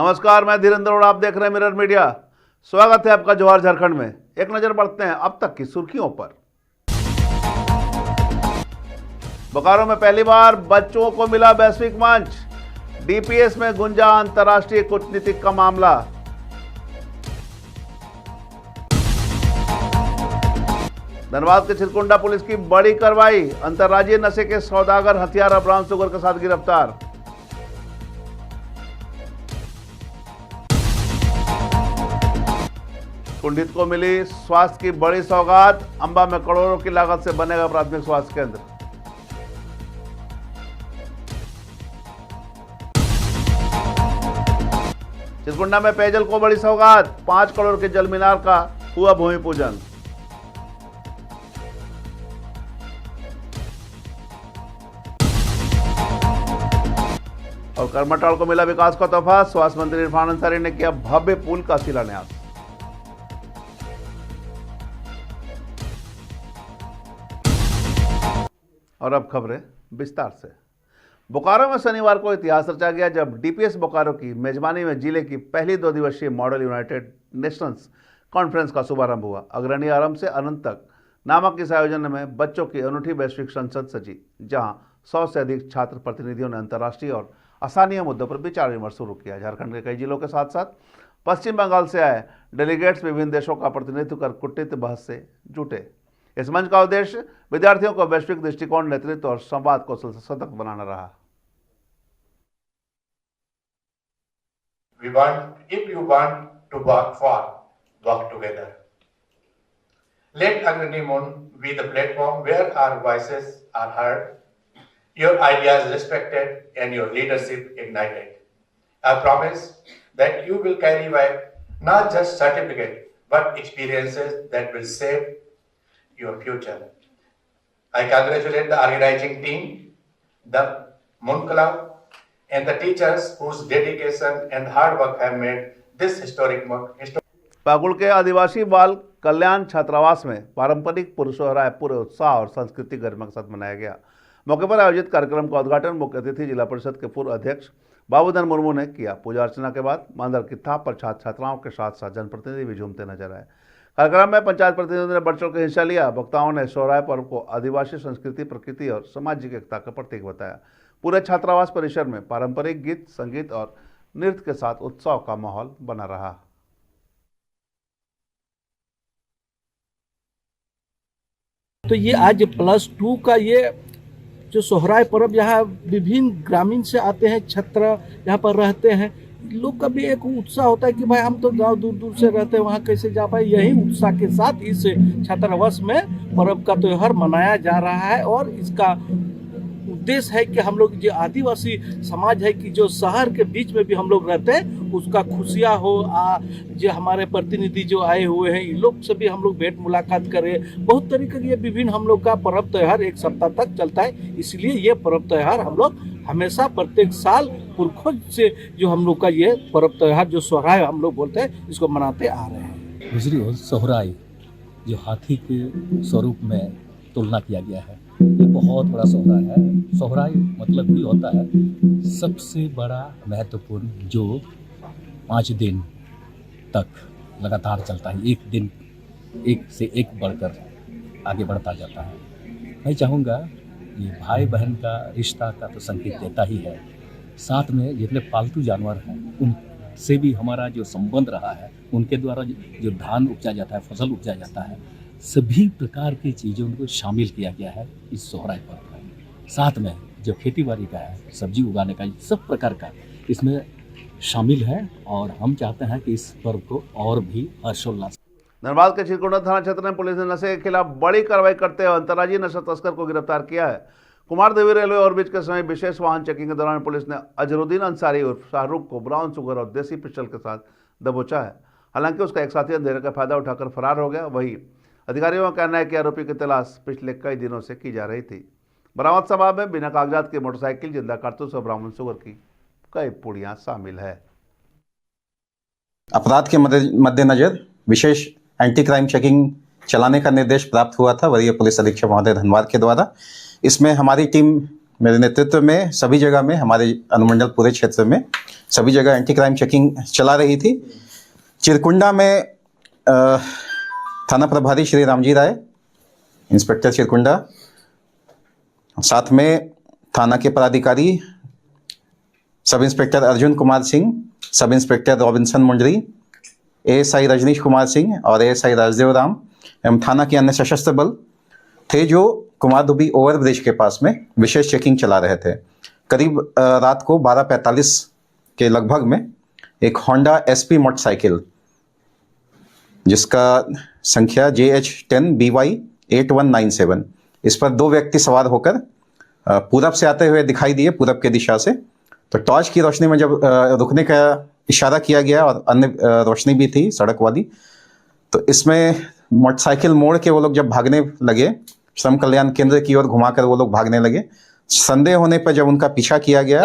नमस्कार, मैं धीरेन्द्र और आप देख रहे हैं मिरर मीडिया। स्वागत है आपका जवाहर झारखंड में। एक नजर बढ़ते हैं अब तक की सुर्खियों पर। बोकारो में पहली बार बच्चों को मिला वैश्विक मंच। डीपीएस में गुंजा अंतर्राष्ट्रीय कूटनीतिक का मामला। धनबाद के चिरकुंडा पुलिस की बड़ी कार्रवाई। अंतर्राज्यीय नशे के सौदागर हथियार ब्राउन शुगर के साथ गिरफ्तार। कुंडित को मिली स्वास्थ्य की बड़ी सौगात। अंबा में करोड़ों की लागत से बनेगा प्राथमिक स्वास्थ्य केंद्र। चिरकुंडा में पेयजल को बड़ी सौगात। 5 करोड़ के जल मीनार का हुआ भूमि पूजन। और करमटाल को मिला विकास का तोहफा। स्वास्थ्य मंत्री इरफान अंसारी ने किया भव्य पुल का शिलान्यास। और अब खबरें विस्तार से। बोकारो में शनिवार को इतिहास रचा गया जब डीपीएस बोकारो की मेजबानी में जिले की पहली 2 दिवसीय मॉडल यूनाइटेड नेशंस कॉन्फ्रेंस का शुभारंभ हुआ। अग्रणी आरंभ से अनंत तक नामक इस आयोजन में बच्चों की अनूठी वैश्विक संसद सजी, जहां 100 से अधिक छात्र प्रतिनिधियों ने अंतर्राष्ट्रीय और स्थानीय मुद्दों पर विचार विमर्श शुरू किया। झारखंड के कई जिलों के साथ साथ पश्चिम बंगाल से आए डेलीगेट्स विभिन्न देशों का प्रतिनिधित्व कर कूटनीतिक बहस से जुटे। इस मंच का उद्देश्य विद्यार्थियों को वैश्विक दृष्टिकोण, नेतृत्व और संवाद कौशल से सतर्क बनाना रहा। If you want to work far, work together. Let Agrani Moon be the platform where our voices are heard, your ideas respected, and your leadership ignited. I promise that you will carry back not just certificate, but experiences that will shape your future. I congratulate the organizing team, the Moon Club, and the teachers whose dedication and hard work have made this historic moment. Pakur के आदिवासी बाल कल्याण छात्रावास में पारंपरिक पुरुषोहराय पूरे उत्साह और सांस्कृतिक गरिमा के साथ मनाया गया। मौके पर आयोजित कार्यक्रम का उद्घाटन मुख्य अतिथि जिला परिषद के पूर्व अध्यक्ष बाबूधन मुर्मू ने किया। पूजा अर्चना के बाद मांदर की थाप पर छात्र छात्राओं के साथ साथ जनप्रतिनिधि भी झूमते नजर आए। कार्यक्रम में पंचायत प्रतिनिधियों ने बढ़ चढ़ कर हिस्सा लिया। वक्ताओं ने सोहराय पर्व को आदिवासी संस्कृति, प्रकृति और सामाजिक एकता का प्रतीक बताया। पूरे छात्रावास परिसर में पारंपरिक गीत, संगीत और नृत्य के साथ उत्सव का माहौल बना रहा। तो ये आज +2 का ये जो सोहराय पर्व, यहाँ विभिन्न ग्रामीण से आते हैं, छात्र यहाँ पर रहते हैं। लोग का भी एक उत्साह होता है कि भाई हम तो गांव दूर दूर से रहते हैं, वहाँ कैसे जा पाए। यही उत्साह के साथ इस छात्रावास में पर्व का त्योहार मनाया जा रहा है। और इसका उद्देश्य है कि हम लोग जो आदिवासी समाज है कि जो शहर के बीच में भी हम लोग रहते हैं, उसका खुशियाँ हो। जो हमारे प्रतिनिधि जो आए हुए हैं, इन लोग से भी हम लोग भेंट मुलाकात करें। बहुत तरीके के ये विभिन्न हम लोग का पर्व त्यौहार 1 सप्ताह तक चलता है। इसलिए ये पर्व त्यौहार हम लोग हमेशा प्रत्येक साल पुरखों से जो हम लोग का ये पर्व त्यौहार जो सोहराय हम लोग बोलते हैं, इसको मनाते आ रहे हैं। दूसरी ओर सोहराय जो हाथी के स्वरूप में तुलना किया गया है, ये बहुत बड़ा सोहराय है। सोहराय मतलब ही होता है सबसे बड़ा महत्वपूर्ण, जो 5 दिन तक लगातार चलता है। एक दिन एक से एक बढ़कर आगे बढ़ता जाता है। मैं चाहूँगा ये भाई बहन का रिश्ता का तो संकेत देता ही है, साथ में जितने पालतू जानवर हैं उनसे भी हमारा जो संबंध रहा है, उनके द्वारा जो धान उपजा जाता है, फसल उपजा जाता है, सभी प्रकार की चीज़ों को शामिल किया गया है इस सोहराय पर्व में। साथ में जो खेती बाड़ी का है, सब्जी उगाने का, सब प्रकार का इसमें शामिल है। और हम चाहते हैं कि इस पर्व को और भी हर्षोल्लास। धनबाद के चिरकुंडा थाना क्षेत्र में पुलिस ने नशे के खिलाफ बड़ी कार्रवाई करते हुए अंतर्राज्यीय नशा तस्कर को गिरफ्तार किया है। कुमारदेवी रेलवे ओवरब्रिज के समय विशेष वाहन चेकिंग के दौरान पुलिस ने अजरुद्दीन अंसारी उर्फ शाहरुख को ब्राउन शुगर और देसी पिस्टल के साथ दबोचा है। हालांकि उसका एक साथी अंधेरे का फायदा उठाकर फरार हो गया। वही अधिकारियों का कहना है कि आरोपी की तलाश पिछले कई दिनों से की जा रही थी। बरामद सामान में बिना कागजात की मोटरसाइकिल, जिंदा कारतूस और ब्राउन शुगर की कई पुड़ियां शामिल है। अपराध के मद्देनजर विशेष एंटी क्राइम चेकिंग चलाने का निर्देश प्राप्त हुआ था वरीय पुलिस अधीक्षक महोदय धनबाद के द्वारा। इसमें हमारी टीम मेरे नेतृत्व में सभी जगह में, हमारे अनुमंडल पूरे क्षेत्र में सभी जगह एंटी क्राइम चेकिंग चला रही थी। चिरकुंडा में थाना प्रभारी श्री रामजी राय, इंस्पेक्टर चिरकुंडा, साथ में थाना के पदाधिकारी sub inspector Arjun Kumar Singh, sub inspector Robinson Mundari, ASI Rajnish Kumar Singh और एएसआई राजदेव राम एवं थाना के अन्य सशस्त्र बल थे जो कुमारधुबी ओवरब्रिज के पास में विशेष चेकिंग चला रहे थे। करीब रात को 12:45 के लगभग में एक होंडा एसपी मोटरसाइकिल जिसका संख्या JH10BY8197, इस पर 2 व्यक्ति सवार होकर पूरब से आते हुए दिखाई दिए, पूरब के दिशा से। तो टॉर्च की रोशनी में जब रुकने का इशारा किया गया और अन्य रोशनी भी थी सड़क वाली, तो इसमें मोटरसाइकिल मोड़ के वो लोग जब भागने लगे, श्रम कल्याण केंद्र की ओर घुमाकर वो लोग भागने लगे। संदेह होने पर जब उनका पीछा किया गया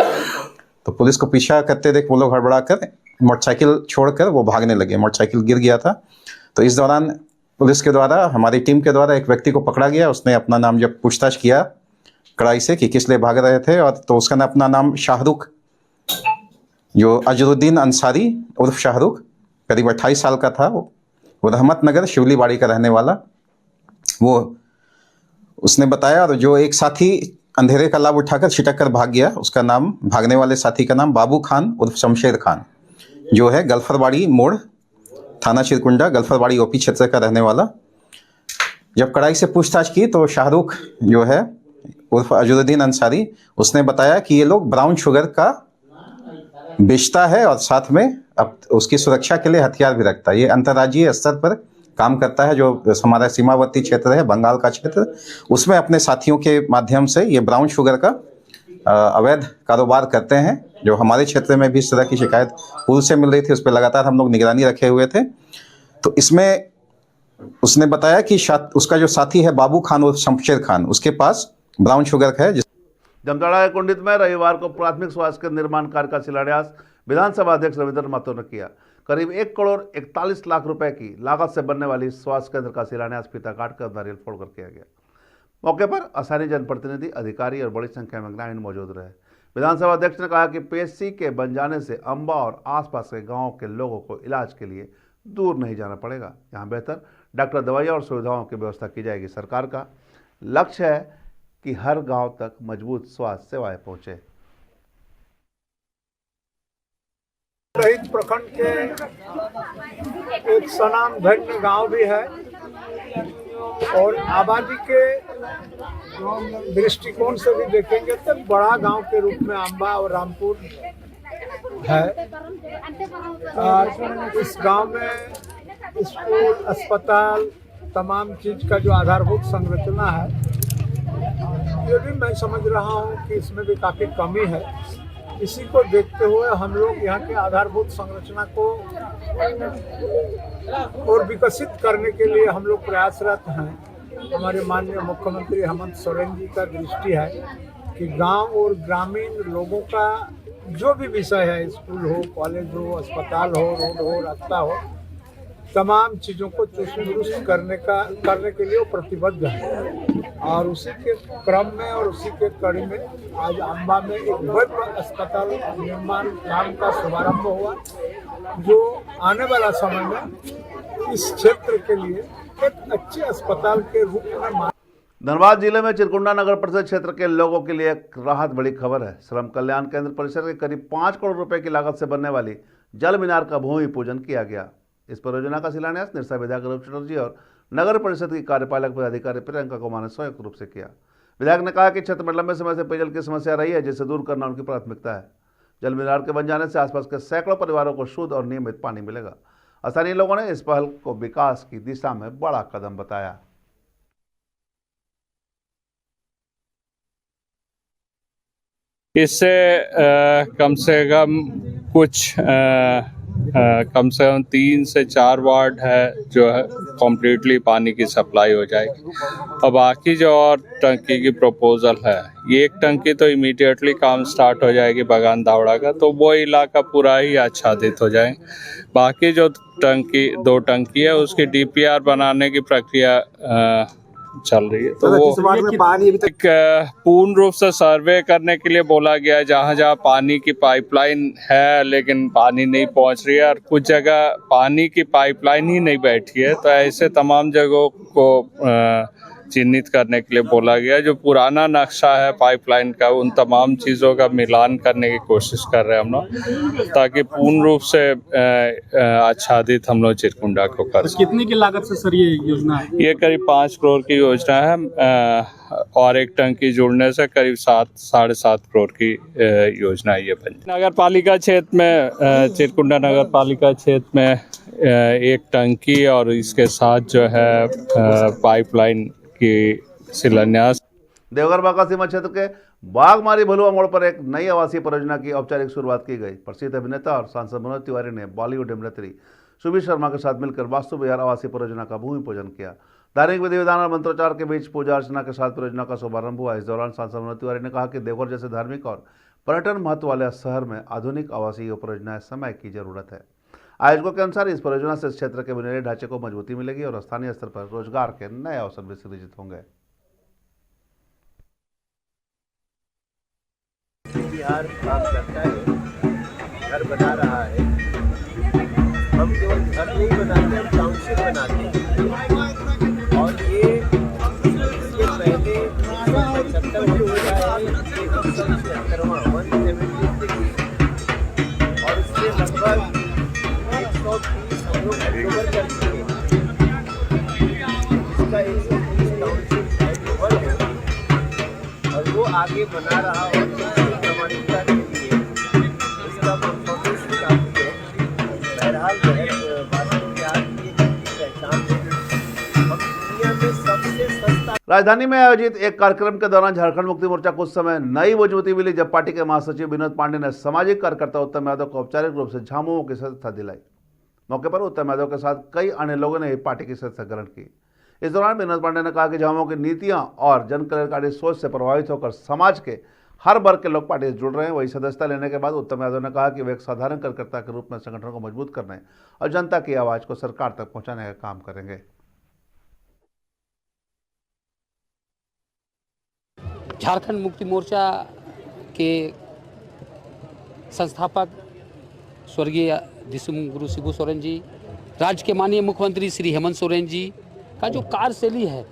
तो पुलिस को पीछा करते देख वो लोग हड़बड़ाकर मोटरसाइकिल छोड़कर वो भागने लगे। मोटरसाइकिल गिर गया था। तो इस दौरान पुलिस के द्वारा, हमारी टीम के द्वारा एक व्यक्ति को पकड़ा गया। उसने अपना नाम जब पूछताछ किया कड़ाई से कि किस लिए भाग रहे थे, और तो उसका अपना नाम शाहरुख, जो अजरुद्दीन अंसारी उर्फ शाहरुख, करीब 28 साल का था। वो रहमतनगर शिवलीबाड़ी का रहने वाला वो उसने बताया। और जो एक साथी अंधेरे का लाभ उठाकर छिटक कर भाग गया, उसका नाम, भागने वाले साथी का नाम बाबू खान उर्फ शमशेर खान, जो है गल्फरबाड़ी मोड़, थाना चिरकुंडा, गल्फरबाड़ी ओपी क्षेत्र का रहने वाला। जब कड़ाई से पूछताछ की तो शाहरुख जो है उर्फ अजरुद्दीन अंसारी, उसने बताया कि ये लोग ब्राउन शुगर का बेचता है और साथ में अब उसकी सुरक्षा के लिए हथियार भी रखता है। ये अंतर्राज्यीय स्तर पर काम करता है। जो हमारा सीमावर्ती क्षेत्र है, बंगाल का क्षेत्र, उसमें अपने साथियों के माध्यम से ये ब्राउन शुगर का अवैध कारोबार करते हैं। जो हमारे क्षेत्र में भी इस तरह की शिकायत पूर्व से मिल रही थी, उस पर लगातार हम लोग निगरानी रखे हुए थे। तो इसमें उसने बताया कि उसका जो साथी है बाबू खान और शमशेर खान, उसके पास ब्राउन शुगर है। जामताड़ा के कुंडित में रविवार को प्राथमिक स्वास्थ्य केंद्र निर्माण कार्य का शिलान्यास विधानसभा अध्यक्ष रविंद्र महतो ने किया। करीब 1,41 लाख रुपए की लागत से बनने वाली स्वास्थ्य केंद्र का शिलान्यास फीता काटकर नारियल फोड़कर किया गया। मौके पर स्थानीय जनप्रतिनिधि, अधिकारी और बड़ी संख्या में ग्रामीण मौजूद रहे। विधानसभा अध्यक्ष ने कहा कि पीएचसी के बन जाने से अंबा और आसपास के गांवों के लोगों को इलाज के लिए दूर नहीं जाना पड़ेगा। यहाँ बेहतर डॉक्टर, दवाइयाँ और सुविधाओं की व्यवस्था की जाएगी। सरकार का लक्ष्य है कि हर गांव तक मजबूत स्वास्थ्य सेवाएं पहुंचे। शहीद प्रखंड के एक सनाम धन्य गांव भी है और आबादी के दृष्टिकोण से भी देखेंगे तो बड़ा गांव के रूप में अंबा और रामपुर है। और इस गांव में स्कूल, अस्पताल, तमाम चीज का जो आधारभूत संरचना है, ये भी मैं समझ रहा हूँ कि इसमें भी काफ़ी कमी है। इसी को देखते हुए हम लोग यहाँ के आधारभूत संरचना को और विकसित करने के लिए हम लोग प्रयासरत हैं। हमारे माननीय मुख्यमंत्री हेमंत सोरेन जी का दृष्टि है कि गांव और ग्रामीण लोगों का जो भी विषय है, स्कूल हो, कॉलेज हो, अस्पताल हो, रोड हो, रास्ता हो, तमाम चीज़ों को चुस्त दुरुस्त करने के लिए वो प्रतिबद्ध है। और उसी के क्रम में और उसी के कड़ी में आज अंबा में एक भव्य अस्पताल निर्माण काम का शुभारंभ हुआ, जो आने वाला समय में इस क्षेत्र के लिए एक अच्छे अस्पताल के रूप में। धनबाद जिले में चिरकुंडा नगर परिषद क्षेत्र के लोगों के लिए एक राहत भरी खबर है। श्रम कल्याण केंद्र परिसर के करीब 5 करोड़ रुपए की लागत से बनने वाली जल मीनार का भूमि पूजन किया गया। इस परियोजना का शिलान्यास निरसा विधायक रूप चटर्जी और नगर परिषद की कार्यपालक पदाधिकारी प्रियंका कुमार ने संयुक्त रूप से किया। विधायक ने कहा कि क्षेत्र में लंबे समय से पेयजल की समस्या रही है, जिसे दूर करना उनकी प्राथमिकता है। जल मीनार के बन जाने से आसपास के सैकड़ों परिवारों को शुद्ध और नियमित पानी मिलेगा। स्थानीय लोगों ने इस पहल को विकास की दिशा में बड़ा कदम बताया। इससे कम से कम 3 से 4 वार्ड है जो है कम्प्लीटली पानी की सप्लाई हो जाएगी। और बाकी जो और टंकी की प्रपोजल है, ये एक टंकी तो इमीडिएटली काम स्टार्ट हो जाएगी बगान दावड़ा का, तो वो इलाका पूरा ही आच्छादित हो जाए। बाकी जो 2 टंकी है उसकी DPR बनाने की प्रक्रिया चल रही है। तो वो एक पूर्ण रूप से सर्वे करने के लिए बोला गया है, जहाँ जहाँ पानी की पाइपलाइन है लेकिन पानी नहीं पहुँच रही है, और कुछ जगह पानी की पाइपलाइन ही नहीं बैठी है, तो ऐसे तमाम जगहों को चिन्हित करने के लिए बोला गया। जो पुराना नक्शा है पाइपलाइन का, उन तमाम चीज़ों का मिलान करने की कोशिश कर रहे हैं हम लोग, ताकि पूर्ण रूप से आच्छादित हम लोग चिरकुंडा को कर सकें। कितने की लागत से सर ये योजना है? ये करीब 5 करोड़ की योजना है, और एक टंकी जुड़ने से करीब 7-7.5 करोड़ की योजना ये बनी। नगर पालिका क्षेत्र में, चिरकुंडा नगर पालिका क्षेत्र में एक टंकी और इसके साथ जो है पाइपलाइन की शिलान्यास। देवघर बांका सीमा क्षेत्र के बागमारी भलुआ मोड़ पर एक नई आवासीय परियोजना की औपचारिक शुरुआत की गई। प्रसिद्ध अभिनेता और सांसद मनोज तिवारी ने बॉलीवुड अभिनेत्री सुबीर शर्मा के साथ मिलकर वास्तु विहार आवासीय परियोजना का भूमि पूजन किया। धार्मिक विधि विधान और मंत्रोच्चार के बीच पूजा अर्चना के साथ परियोजना का शुभारंभ हुआ। इस दौरान सांसद मनोज तिवारी ने कहा कि देवघर जैसे धार्मिक और पर्यटन महत्व वाले शहर में आधुनिक आवासीय परियोजनाएं समय की जरूरत है। आयोजकों के अनुसार इस परियोजना से क्षेत्र के बुनियादी ढांचे को मजबूती मिलेगी और स्थानीय स्तर पर रोजगार के नए अवसर भी सृजित होंगे। बिहार काम करता है, घर बना रहा है। हम केवल घर नहीं बनाते, हम टाउनशिप बनाते हैं। और ये इसके पहले 175 हो गया है, 176वां 176, और इससे लगभग 130 हम लोग अक्टूबर कर चुके हैं। इसका 130 टाउनशिप अक्टूबर है, और वो आगे बना रहा और प्रमाणिकता के लिए इसका परफॉर्मेंस काफी है। बहरहाल वास्तव में आज ये पहचान है, हम दुनिया में सबसे सस्ता। राजधानी में आयोजित एक कार्यक्रम के दौरान झारखंड मुक्ति मोर्चा को उस समय नई मजबूती मिली जब पार्टी के महासचिव विनोद पांडे ने सामाजिक कार्यकर्ता उत्तम यादव को औपचारिक रूप से झामुमो की सदस्यता दिलाई। मौके पर उत्तम यादव के साथ कई अन्य लोगों ने पार्टी की सदस्यता ग्रहण की। इस दौरान विनोद पांडे ने कहा कि झामुमो की नीतियां और जन कल्याणकारी सोच से प्रभावित होकर समाज के हर वर्ग के लोग पार्टी से जुड़ रहे हैं। वही सदस्यता लेने के बाद उत्तम यादव ने कहा कि वे एक साधारण कार्यकर्ता के रूप में संगठन को मजबूत करने और जनता की आवाज को सरकार तक पहुंचाने का काम करेंगे। झारखंड मुक्ति मोर्चा के संस्थापक स्वर्गीय गुरु शिबू सोरेन जी, राज्य के माननीय मुख्यमंत्री श्री हेमंत सोरेन जी का जो कार्यशैली है,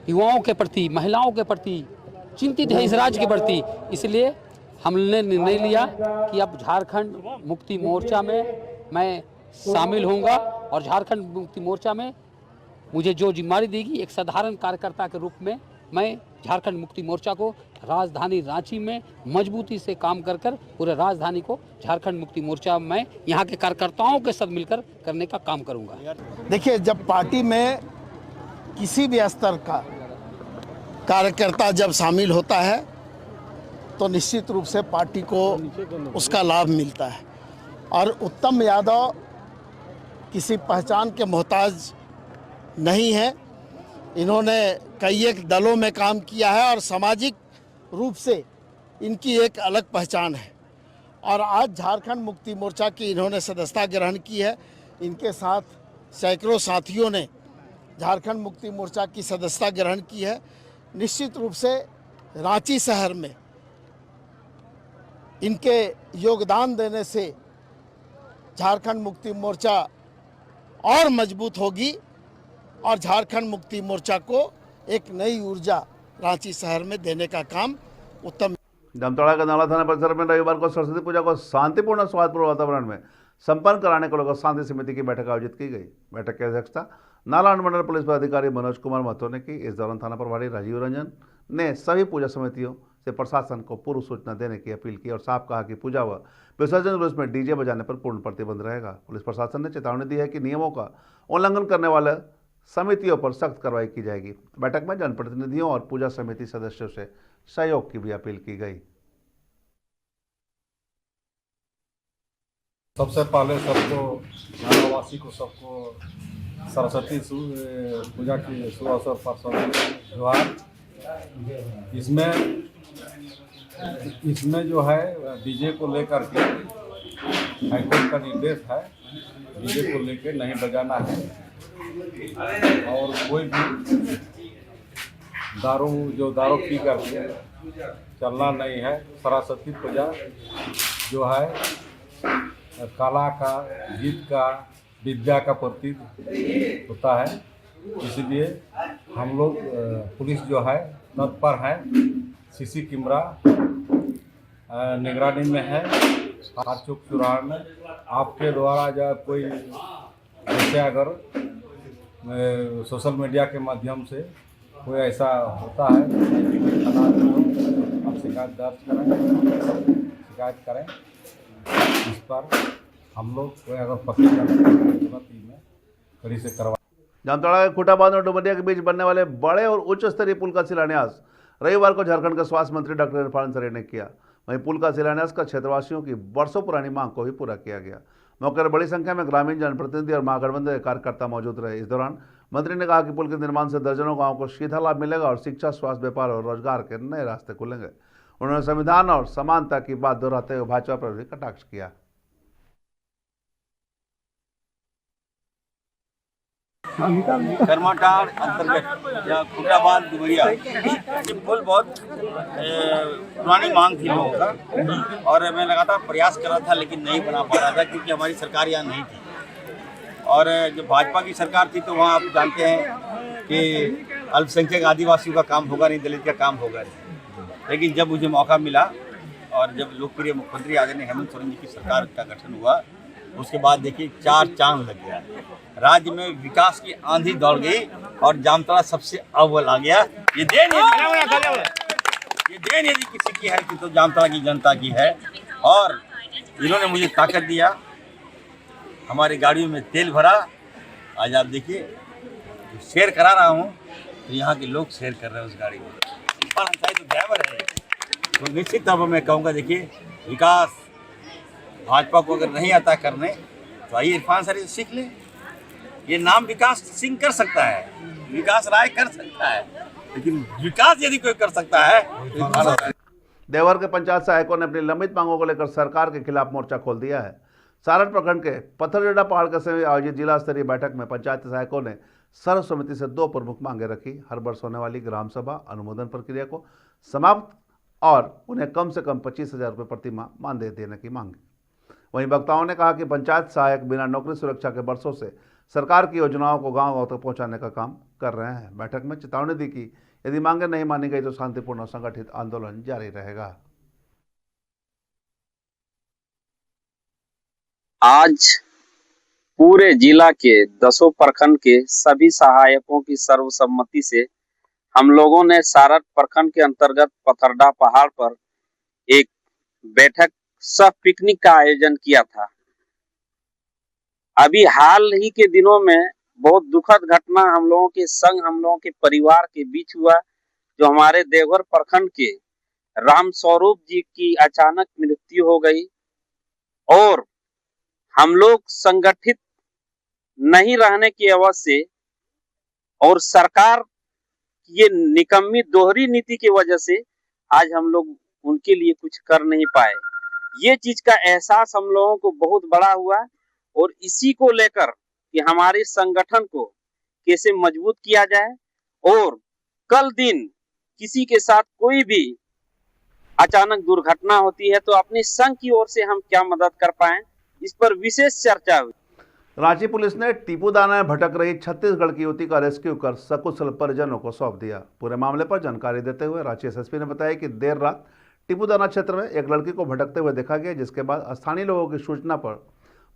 युवाओं के प्रति, महिलाओं के प्रति चिंतित है, इस राज्य के प्रति, इसलिए हमने निर्णय लिया कि अब झारखंड मुक्ति मोर्चा में मैं शामिल होऊंगा, और झारखंड मुक्ति मोर्चा में मुझे जो जिम्मेदारी देगी, एक साधारण कार्यकर्ता के रूप में मैं झारखंड मुक्ति मोर्चा को राजधानी रांची में मजबूती से काम कर पूरे राजधानी को झारखंड मुक्ति मोर्चा में यहाँ के कार्यकर्ताओं के साथ मिलकर करने का काम करूँगा। देखिए, जब पार्टी में किसी भी स्तर का कार्यकर्ता जब शामिल होता है तो निश्चित रूप से पार्टी को उसका लाभ मिलता है। और उत्तम यादव किसी पहचान के मोहताज नहीं है। इन्होंने कई एक दलों में काम किया है और सामाजिक रूप से इनकी एक अलग पहचान है। और आज झारखंड मुक्ति मोर्चा की इन्होंने सदस्यता ग्रहण की है। इनके साथ सैकड़ों साथियों ने झारखंड मुक्ति मोर्चा की सदस्यता ग्रहण की है। निश्चित रूप से रांची शहर में इनके योगदान देने से झारखंड मुक्ति मोर्चा और मजबूत होगी और झारखंड मुक्ति मोर्चा को एक नई ऊर्जा रांची शहर में देने का काम उत्तम। जामताड़ा का नाला थाना परिसर में रविवार को सरस्वती पूजा को शांतिपूर्ण और सौहार्दपूर्ण वातावरण में संपन्न कराने को लेकर शांति समिति की बैठक आयोजित की गई। बैठक की अध्यक्षता नाला अनुमंडल पुलिस पदाधिकारी मनोज कुमार महतो ने की। इस दौरान थाना प्रभारी राजीव रंजन ने सभी पूजा समितियों से प्रशासन को पूर्व सूचना देने की अपील की और साफ कहा कि पूजा व विसर्जन जुलूस में डीजे बजाने पर पूर्ण प्रतिबंध रहेगा। पुलिस प्रशासन ने चेतावनी दी है कि नियमों का उल्लंघन करने वाले समितियों पर सख्त कार्रवाई की जाएगी। बैठक में जनप्रतिनिधियों और पूजा समिति सदस्यों से सहयोग की भी अपील की गई। सबसे पहले सबको नगरवासी को सबको सरस्वती पूजा की शुभ अवसर पर सभी जोहार। इसमें जो है डीजे को लेकर के हाईकोर्ट का निर्देश है, डीजे को लेकर नहीं बजाना है और कोई भी दारू पी करके चलना नहीं है। सरस्वती पूजा जो है कला का, गीत का, विद्या का प्रतीक होता है, इसलिए हम लोग पुलिस जो है तत्पर है, सीसी कैमरा निगरानी में है, हर चौक चौराहे में। आपके द्वारा जो कोई जैसे अगर सोशल मीडिया के माध्यम से कोई ऐसा होता है तो आप शिकायत दर्ज करें, इस पर हम लोग कोई अगर पकड़ में कड़ी से करवा। जामताड़ा के खुटाबाद और डुमरिया के बीच बनने वाले बड़े और उच्च स्तरीय पुल का शिलान्यास रविवार को झारखंड के स्वास्थ्य मंत्री डॉक्टर इरफान सरेह ने किया। वहीं पुल का शिलान्यास का क्षेत्रवासियों की वर्षों पुरानी मांग को भी पूरा किया गया। मौके पर बड़ी संख्या में ग्रामीण जनप्रतिनिधि और महागठबंधन के कार्यकर्ता मौजूद रहे। इस दौरान मंत्री ने कहा कि पुल के निर्माण से दर्जनों गांवों को सीधा लाभ मिलेगा और शिक्षा, स्वास्थ्य, व्यापार और रोजगार के नए रास्ते खुलेंगे। उन्होंने संविधान और समानता की बात दोहराते हुए भाजपा पर भी कटाक्ष किया। करमाटार अंतर्गत या खुटाबाद डुमरिया ये पुल बहुत पुरानी मांग थी लोगों का, और मैं लगातार प्रयास कर रहा था लेकिन नहीं बना पा रहा था क्योंकि हमारी सरकार यहाँ नहीं थी। और जब भाजपा की सरकार थी तो वहाँ आप जानते हैं कि अल्पसंख्यक आदिवासियों का काम होगा नहीं, दलित का काम होगा नहीं। लेकिन जब मुझे मौका मिला और जब लोकप्रिय मुख्यमंत्री आदरणीय हेमंत सोरेन जी की सरकार का गठन हुआ, उसके बाद देखिए 4 चांद लग गया, राज्य में विकास की आंधी दौड़ गई और जामताड़ा सबसे अव्वल आ गया। ये देन यदि किसी की है तो जामताड़ा की जनता की है। और इन्होंने मुझे ताकत दिया, हमारी गाड़ियों में तेल भरा। आज आप देखिए शेयर करा रहा हूँ तो यहाँ के लोग शेयर कर रहे हैं उस गाड़ी में। इरफान अंसारी तो ड्राइवर है, तो निश्चित तौर पर मैं कहूँगा देखिए विकास भाजपा को अगर नहीं आता करने तो आइए इरफान अंसारी से सीख ले। ये नाम विकास सिंह कर सकता है, विकास राय कर सकता है, लेकिन विकास यदि कोई कर सकता है तो देवघर के पंचायत सहायकों ने अपनी लंबित मांगों को लेकर सरकार के खिलाफ मोर्चा खोल दिया है। सारण प्रखंड के पत्थरजड़ा पहाड़ कस्बे में आयोजित जिला स्तरीय बैठक में पंचायत सहायकों ने सर्वसम्मति से 2 प्रमुख मांगे रखी। हर वर्ष होने वाली ग्राम सभा अनुमोदन प्रक्रिया को समाप्त और उन्हें कम से कम 25,000 रुपये प्रति माह मानदेय देने की मांग। वहीं वक्ताओं ने कहा कि पंचायत सहायक बिना नौकरी सुरक्षा के वर्षों से सरकार की योजनाओं को गांव-गांव तक पहुंचाने का काम कर रहे हैं। बैठक में चेतावनी दी कि यदि मांगे नहीं मानी गई तो शांतिपूर्ण और संगठित आंदोलन जारी रहेगा। आज पूरे जिला के 10 प्रखंड के सभी सहायकों की सर्वसम्मति से हम लोगों ने सारण प्रखंड के अंतर्गत पथरडा पहाड़ पर एक बैठक सह पिकनिक का आयोजन किया था। अभी हाल ही के दिनों में बहुत दुखद घटना हम लोगों के संग, हम लोगों के परिवार के बीच हुआ, जो हमारे देवघर प्रखंड के राम स्वरूप जी की अचानक मृत्यु हो गई। और हम लोग संगठित नहीं रहने की वजह से और सरकार की ये निकम्मी दोहरी नीति की वजह से आज हम लोग उनके लिए कुछ कर नहीं पाए। ये चीज का एहसास हम लोगों को बहुत बड़ा हुआ और इसी को लेकर कि हमारे संगठन को कैसे मजबूत किया जाए और कल दिन किसी के साथ कोई भी अचानक दुर्घटना होती है तो अपने संघ की ओर से हम क्या मदद कर पाएं, इस पर विशेष चर्चा हुई। रांची पुलिस ने टीपूदाना में भटक रही छत्तीसगढ़ की युवती का रेस्क्यू कर सकुशल परिजनों को सौंप दिया। पूरे मामले पर जानकारी देते हुए रांची एसएसपी ने बताया कि देर रात टीपूदाना क्षेत्र में एक लड़की को भटकते हुए देखा गया, जिसके बाद स्थानीय लोगों की सूचना पर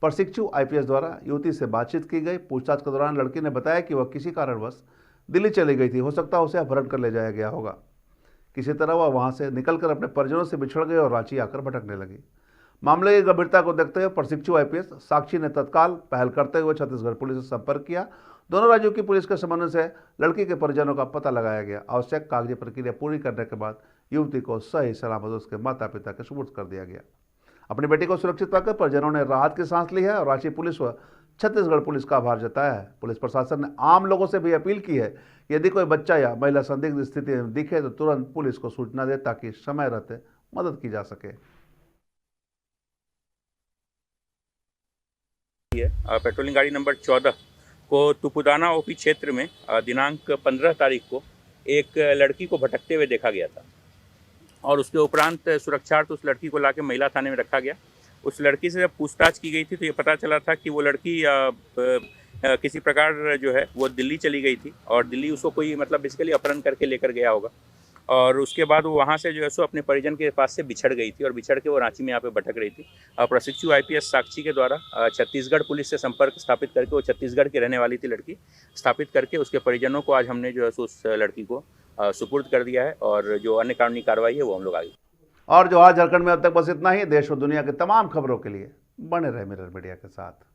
प्रशिक्षु आईपीएस द्वारा युवती से बातचीत की गई। पूछताछ के दौरान लड़की ने बताया कि वह किसी कारणवश दिल्ली चली गई थी, हो सकता है उसे अपहरण कर ले जाया गया होगा। किसी तरह वह वहां से निकलकर अपने परिजनों से बिछड़ गई और रांची आकर भटकने लगी। मामले की गंभीरता को देखते हुए प्रशिक्षु आईपीएस साक्षी ने तत्काल पहल करते हुए छत्तीसगढ़ पुलिस से संपर्क किया। दोनों राज्यों की पुलिस के समन्वय से लड़की के परिजनों का पता लगाया गया। आवश्यक कागजी प्रक्रिया पूरी करने के बाद युवती को सही सलामत उसके माता पिता के सुपुर्द कर दिया गया। अपनी बेटी को सुरक्षित पाकर परिजनों ने राहत की सांस ली है और रांची पुलिस व छत्तीसगढ़ पुलिस का आभार जताया है। पुलिस प्रशासन ने आम लोगों से भी अपील की है कि यदि कोई बच्चा या महिला संदिग्ध स्थिति में दिखे तो तुरंत पुलिस को सूचना दे ताकि समय रहते मदद की जा सके। पेट्रोलिंग गाड़ी नंबर 14 को तुपुदाना ओपी क्षेत्र में दिनांक 15 तारीख को एक लड़की को भटकते हुए देखा गया था और उसके उपरांत सुरक्षार्थ उस लड़की को लाके महिला थाने में रखा गया। उस लड़की से जब पूछताछ की गई थी तो ये पता चला था कि वो लड़की किसी प्रकार जो है वो दिल्ली चली गई थी और दिल्ली उसको कोई मतलब बेसिकली अपहरण करके लेकर गया होगा और उसके बाद वो वहाँ से जो है सो अपने परिजन के पास से बिछड़ गई थी और बिछड़ के वो रांची में यहाँ पे भटक रही थी। प्रशिक्षु IPS साक्षी के द्वारा छत्तीसगढ़ पुलिस से संपर्क स्थापित करके, वो छत्तीसगढ़ की रहने वाली थी लड़की, स्थापित करके उसके परिजनों को आज हमने जो है सो उस लड़की को सुपुर्द कर दिया है और जो अन्य कानूनी कार्रवाई है वो हम लोग आगे। और जो आज झारखंड में अब तक बस इतना ही। देश और दुनिया की तमाम खबरों के लिए बने रहे मिरर मीडिया के साथ।